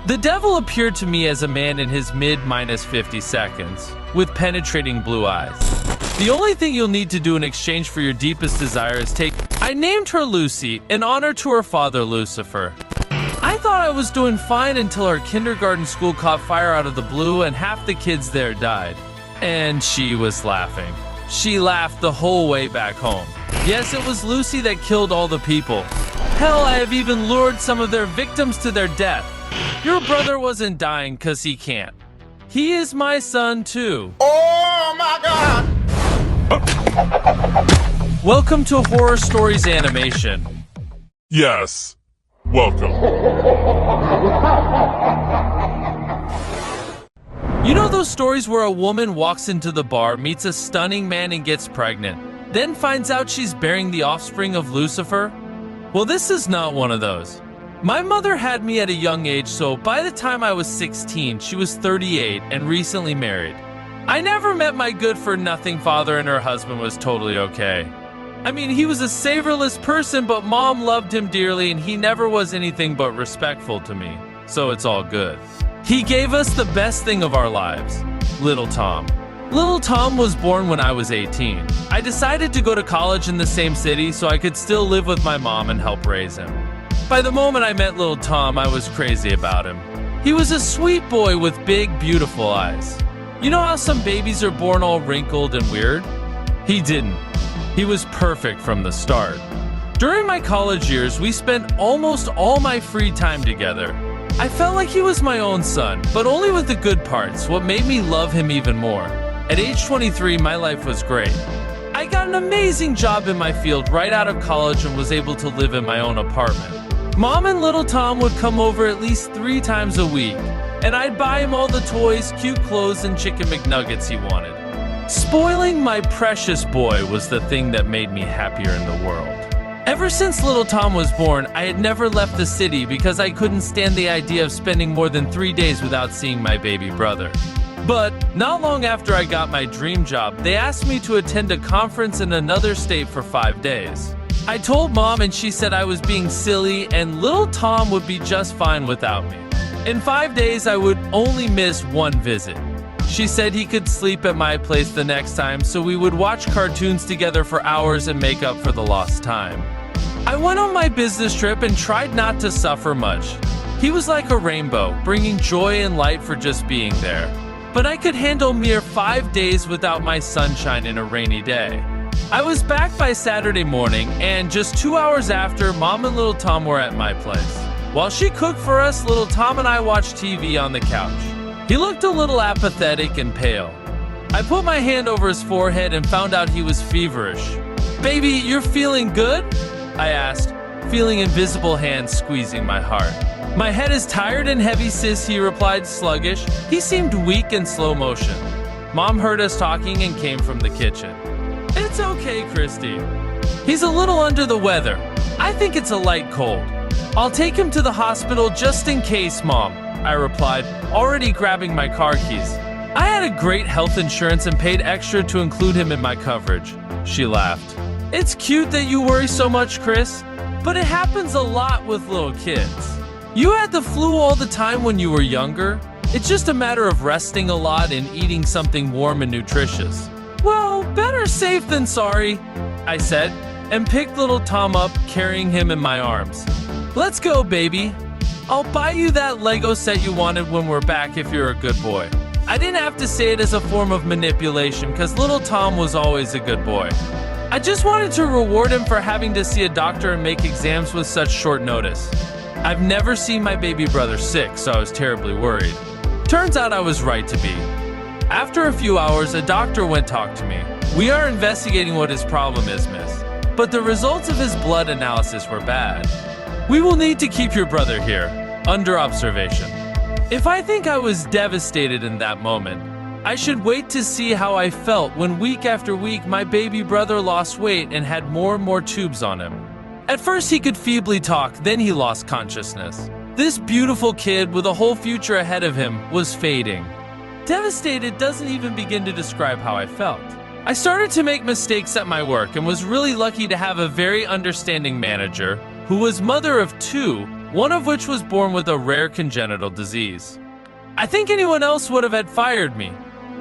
The devil appeared to me as a man in his mid-50 seconds, with penetrating blue eyes. The only thing you'll need to do in exchange for your deepest desire is take... I named her Lucy, in honor to her father, Lucifer. I thought I was doing fine until our kindergarten school caught fire out of the blue and half the kids there died. And she was laughing. She laughed the whole way back home. Yes, it was Lucy that killed all the people. Hell, I have even lured some of their victims to their death. Your brother wasn't dying because he can't. He is my son too. Oh my God! Welcome to Horror Stories Animation. Yes, welcome. You know those stories where a woman walks into the bar, meets a stunning man and gets pregnant, then finds out she's bearing the offspring of Lucifer? Well, this is not one of those. My mother had me at a young age, so by the time I was 16, she was 38 and recently married. I never met my good-for-nothing father, and her husband was totally okay. I mean, he was a savorless person, but Mom loved him dearly, and he never was anything but respectful to me, so it's all good. He gave us the best thing of our lives, Little Tom. Little Tom was born when I was 18. I decided to go to college in the same city so I could still live with my mom and help raise him. By the moment I met Little Tom, I was crazy about him. He was a sweet boy with big, beautiful eyes. You know how some babies are born all wrinkled and weird? He didn't. He was perfect from the start. During my college years, we spent almost all my free time together. I felt like he was my own son, but only with the good parts, what made me love him even more. At age 23, my life was great. I got an amazing job in my field right out of college and was able to live in my own apartment. Mom and Little Tom would come over at least 3 times a week, and I'd buy him all the toys, cute clothes, and chicken McNuggets he wanted. Spoiling my precious boy was the thing that made me happier in the world. Ever since Little Tom was born, I had never left the city because I couldn't stand the idea of spending more than 3 days without seeing my baby brother. But not long after I got my dream job, they asked me to attend a conference in another state for 5 days. I told Mom and she said I was being silly and Little Tom would be just fine without me. In 5 days, I would only miss 1 visit. She said he could sleep at my place the next time, so we would watch cartoons together for hours and make up for the lost time. I went on my business trip and tried not to suffer much. He was like a rainbow, bringing joy and light for just being there. But I could handle mere 5 days without my sunshine in a rainy day. I was back by Saturday morning, and just 2 hours after, Mom and Little Tom were at my place. While she cooked for us, Little Tom and I watched TV on the couch. He looked a little apathetic and pale. I put my hand over his forehead and found out he was feverish. "Baby, you're feeling good?" I asked, feeling invisible hands squeezing my heart. "My head is tired and heavy, sis," he replied, sluggish. He seemed weak in slow motion. Mom heard us talking and came from the kitchen. "It's okay, Christy. He's a little under the weather. I think it's a light cold. I'll take him to the hospital just in case, Mom," I replied, already grabbing my car keys. I had a great health insurance and paid extra to include him in my coverage. She laughed. "It's cute that you worry so much, Chris, but it happens a lot with little kids. You had the flu all the time when you were younger. It's just a matter of resting a lot and eating something warm and nutritious." "Well, better safe than sorry," I said, and picked Little Tom up, carrying him in my arms. "Let's go, baby. I'll buy you that Lego set you wanted when we're back if you're a good boy." I didn't have to say it as a form of manipulation because Little Tom was always a good boy. I just wanted to reward him for having to see a doctor and make exams with such short notice. I've never seen my baby brother sick, so I was terribly worried. Turns out I was right to be. After a few hours, a doctor went to talk to me. "We are investigating what his problem is, miss, but the results of his blood analysis were bad. We will need to keep your brother here, under observation." If I think I was devastated in that moment, I should wait to see how I felt when week after week my baby brother lost weight and had more and more tubes on him. At first he could feebly talk, then he lost consciousness. This beautiful kid with a whole future ahead of him was fading. Devastated doesn't even begin to describe how I felt. I started to make mistakes at my work and was really lucky to have a very understanding manager who was mother of 2 one of which was born with a rare congenital disease. I think anyone else would have had fired me.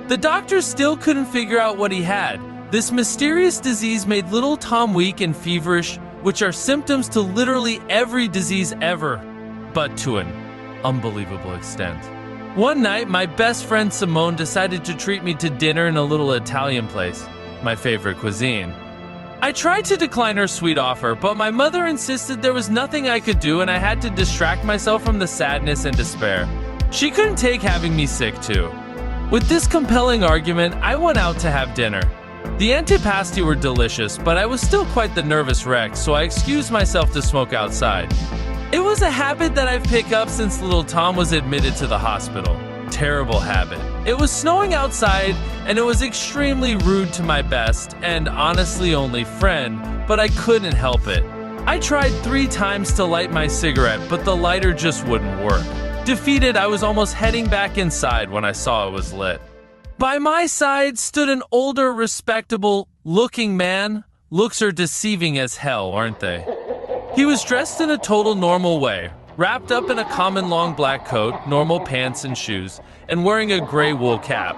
The doctors still couldn't figure out what he had. This mysterious disease made little Tom weak and feverish, which are symptoms to literally every disease ever, but to an unbelievable extent. One night, my best friend Simone decided to treat me to dinner in a little Italian place, my favorite cuisine. I tried to decline her sweet offer, but my mother insisted there was nothing I could do and I had to distract myself from the sadness and despair. She couldn't take having me sick too. With this compelling argument, I went out to have dinner. The antipasti were delicious, but I was still quite the nervous wreck, so I excused myself to smoke outside. It was a habit that I've picked up since little Tom was admitted to the hospital. Terrible habit. It was snowing outside, and it was extremely rude to my best, and honestly only friend, but I couldn't help it. I tried 3 times to light my cigarette, but the lighter just wouldn't work. Defeated, I was almost heading back inside when I saw it was lit. By my side stood an older, respectable-looking man. Looks are deceiving as hell, aren't they? He was dressed in a total normal way, wrapped up in a common long black coat, normal pants and shoes, and wearing a gray wool cap.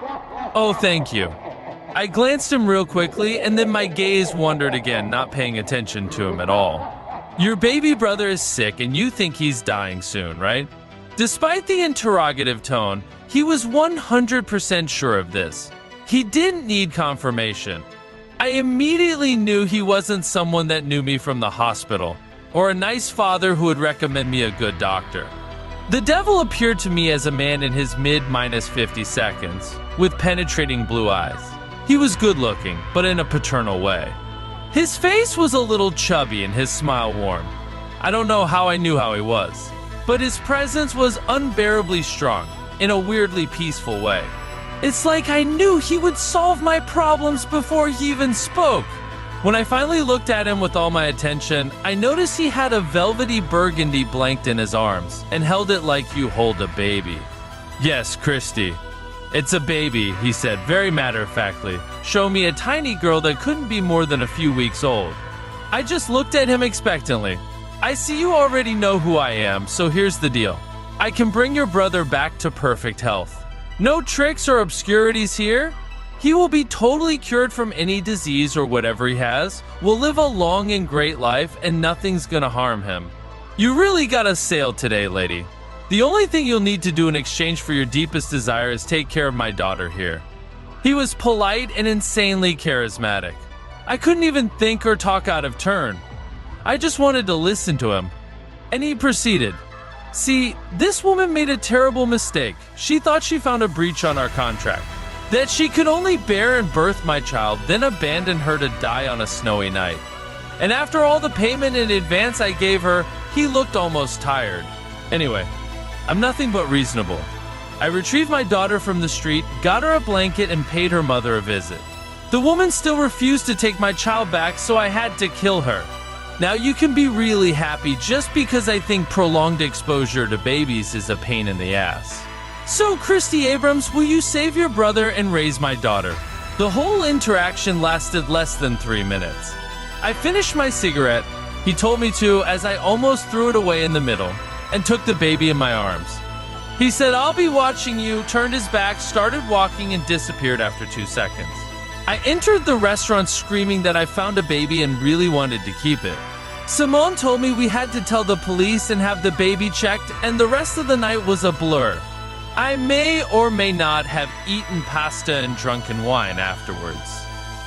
Oh, thank you. I glanced him real quickly, and then my gaze wandered again, not paying attention to him at all. Your baby brother is sick, and you think he's dying soon, right? Despite the interrogative tone, he was 100% sure of this. He didn't need confirmation. I immediately knew he wasn't someone that knew me from the hospital, or a nice father who would recommend me a good doctor. The devil appeared to me as a man in his mid-50 seconds, with penetrating blue eyes. He was good-looking, but in a paternal way. His face was a little chubby and his smile warm. I don't know how I knew how he was, but his presence was unbearably strong, in a weirdly peaceful way. It's like I knew he would solve my problems before he even spoke. When I finally looked at him with all my attention, I noticed he had a velvety burgundy blanket in his arms and held it like you hold a baby. Yes, Christy. It's a baby, he said very matter-of-factly, showing me a tiny girl that couldn't be more than a few weeks old. I just looked at him expectantly. I see you already know who I am, so here's the deal. I can bring your brother back to perfect health. No tricks or obscurities here. He will be totally cured from any disease or whatever he has, will live a long and great life, and nothing's gonna harm him. You really gotta sail today, lady. The only thing you'll need to do in exchange for your deepest desire is take care of my daughter here. He was polite and insanely charismatic. I couldn't even think or talk out of turn. I just wanted to listen to him. And he proceeded. See, this woman made a terrible mistake. She thought she found a breach on our contract. That she could only bear and birth my child, then abandon her to die on a snowy night. And after all the payment in advance I gave her, he looked almost tired. Anyway, I'm nothing but reasonable. I retrieved my daughter from the street, got her a blanket, and paid her mother a visit. The woman still refused to take my child back, so I had to kill her. Now you can be really happy just because I think prolonged exposure to babies is a pain in the ass. So, Christy Abrams, will you save your brother and raise my daughter? The whole interaction lasted less than 3 minutes. I finished my cigarette, he told me to, as I almost threw it away in the middle, and took the baby in my arms. He said, I'll be watching you, turned his back, started walking, and disappeared after 2 seconds. I entered the restaurant screaming that I found a baby and really wanted to keep it. Simone told me we had to tell the police and have the baby checked, and the rest of the night was a blur. I may or may not have eaten pasta and drunken wine afterwards.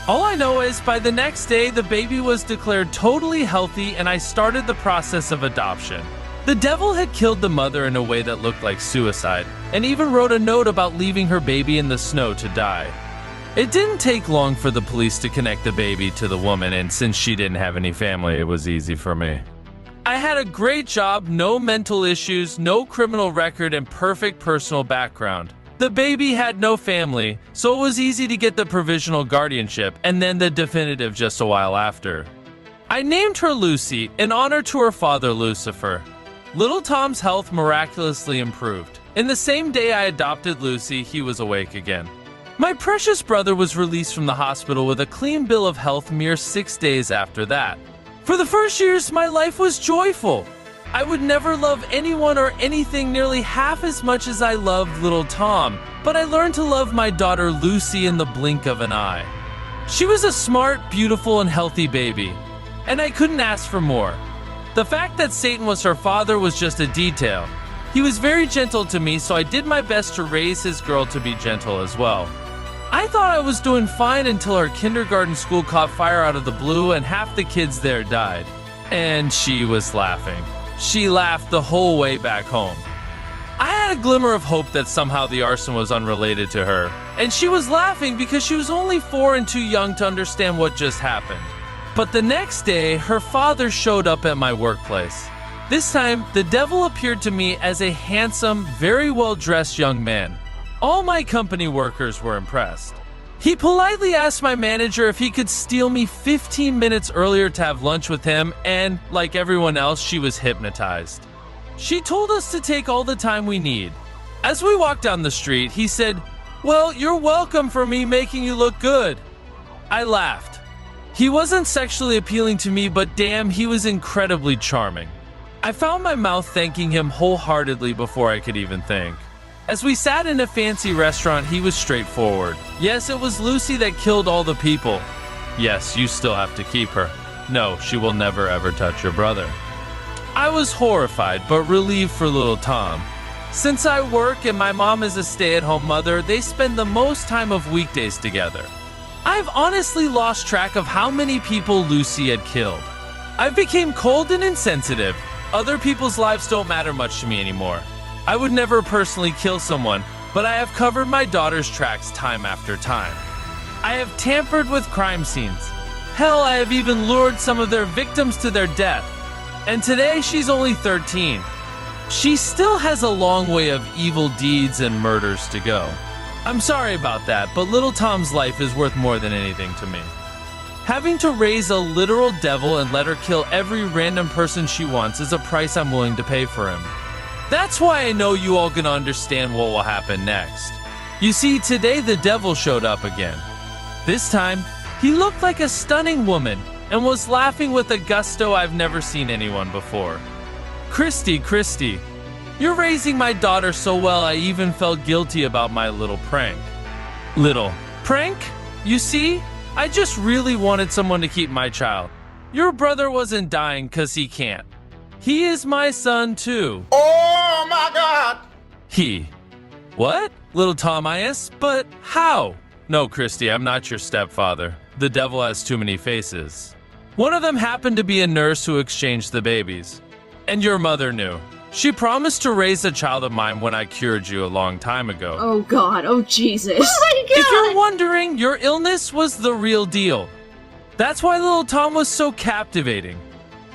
All I know is by the next day, the baby was declared totally healthy and I started the process of adoption. The devil had killed the mother in a way that looked like suicide, and even wrote a note about leaving her baby in the snow to die. It didn't take long for the police to connect the baby to the woman, and since she didn't have any family, it was easy for me. I had a great job, no mental issues, no criminal record, and perfect personal background. The baby had no family, so it was easy to get the provisional guardianship and then the definitive just a while after. I named her Lucy in honor to her father, Lucifer. Little Tom's health miraculously improved. In the same day I adopted Lucy, he was awake again. My precious brother was released from the hospital with a clean bill of health mere 6 days after that. For the first years, my life was joyful. I would never love anyone or anything nearly half as much as I loved little Tom, but I learned to love my daughter Lucy in the blink of an eye. She was a smart, beautiful, and healthy baby, and I couldn't ask for more. The fact that Satan was her father was just a detail. He was very gentle to me, so I did my best to raise his girl to be gentle as well. I thought I was doing fine until our kindergarten school caught fire out of the blue and half the kids there died. And she was laughing. She laughed the whole way back home. I had a glimmer of hope that somehow the arson was unrelated to her, and she was laughing because she was only 4 and too young to understand what just happened. But the next day, her father showed up at my workplace. This time, the devil appeared to me as a handsome, very well-dressed young man. All my company workers were impressed. He politely asked my manager if he could steal me 15 minutes earlier to have lunch with him, and, like everyone else, she was hypnotized. She told us to take all the time we need. As we walked down the street, he said, "Well, you're welcome for me making you look good." I laughed. He wasn't sexually appealing to me, but damn, he was incredibly charming. I found my mouth thanking him wholeheartedly before I could even think. As we sat in a fancy restaurant, he was straightforward. Yes, it was Lucy that killed all the people. Yes, you still have to keep her. No, she will never ever touch your brother. I was horrified, but relieved for little Tom. Since I work and my mom is a stay-at-home mother, they spend the most time of weekdays together. I've honestly lost track of how many people Lucy had killed. I became cold and insensitive. Other people's lives don't matter much to me anymore. I would never personally kill someone, but I have covered my daughter's tracks time after time. I have tampered with crime scenes. Hell, I have even lured some of their victims to their death. And today she's only 13. She still has a long way of evil deeds and murders to go. I'm sorry about that, but little Tom's life is worth more than anything to me. Having to raise a literal devil and let her kill every random person she wants is a price I'm willing to pay for him. That's why I know you all gonna understand what will happen next. You see, today the devil showed up again. This time, he looked like a stunning woman and was laughing with a gusto I've never seen anyone before. Christy, you're raising my daughter so well I even felt guilty about my little prank. Little prank? You see, I just really wanted someone to keep my child. Your brother wasn't dying 'cause he can't. He is my son too. Oh my God! He. What? Little Tom, I asked, but how? No, Christy, I'm not your stepfather. The devil has too many faces. One of them happened to be a nurse who exchanged the babies. And your mother knew. She promised to raise a child of mine when I cured you a long time ago. Oh God, oh Jesus. Oh my God! If you're wondering, your illness was the real deal. That's why little Tom was so captivating.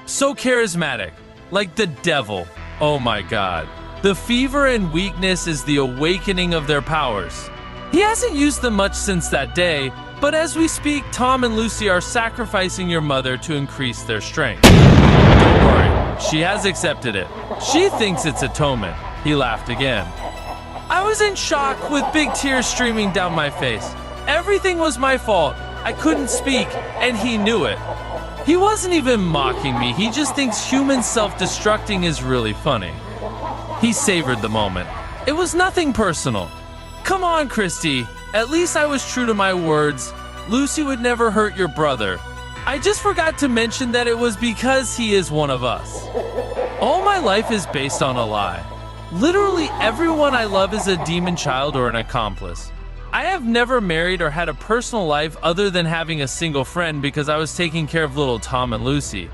So charismatic. Like the devil. Oh my God. The fever and weakness is the awakening of their powers. He hasn't used them much since that day, but as we speak, Tom and Lucy are sacrificing your mother to increase their strength. Don't worry, she has accepted it. She thinks it's atonement. He laughed again. I was in shock with big tears streaming down my face. Everything was my fault. I couldn't speak, and he knew it. He wasn't even mocking me, he just thinks human self-destructing is really funny. He savored the moment. It was nothing personal. Come on, Christy. At least I was true to my words. Lucy would never hurt your brother. I just forgot to mention that it was because he is one of us. All my life is based on a lie. Literally everyone I love is a demon child or an accomplice. I have never married or had a personal life other than having a single friend because I was taking care of little Tom and Lucy.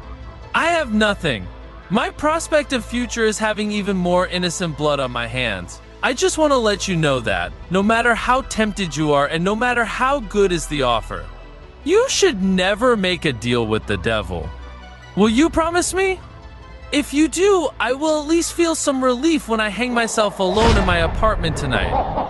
I have nothing. My prospective future is having even more innocent blood on my hands. I just want to let you know that, no matter how tempted you are and no matter how good is the offer, you should never make a deal with the devil. Will you promise me? If you do, I will at least feel some relief when I hang myself alone in my apartment tonight.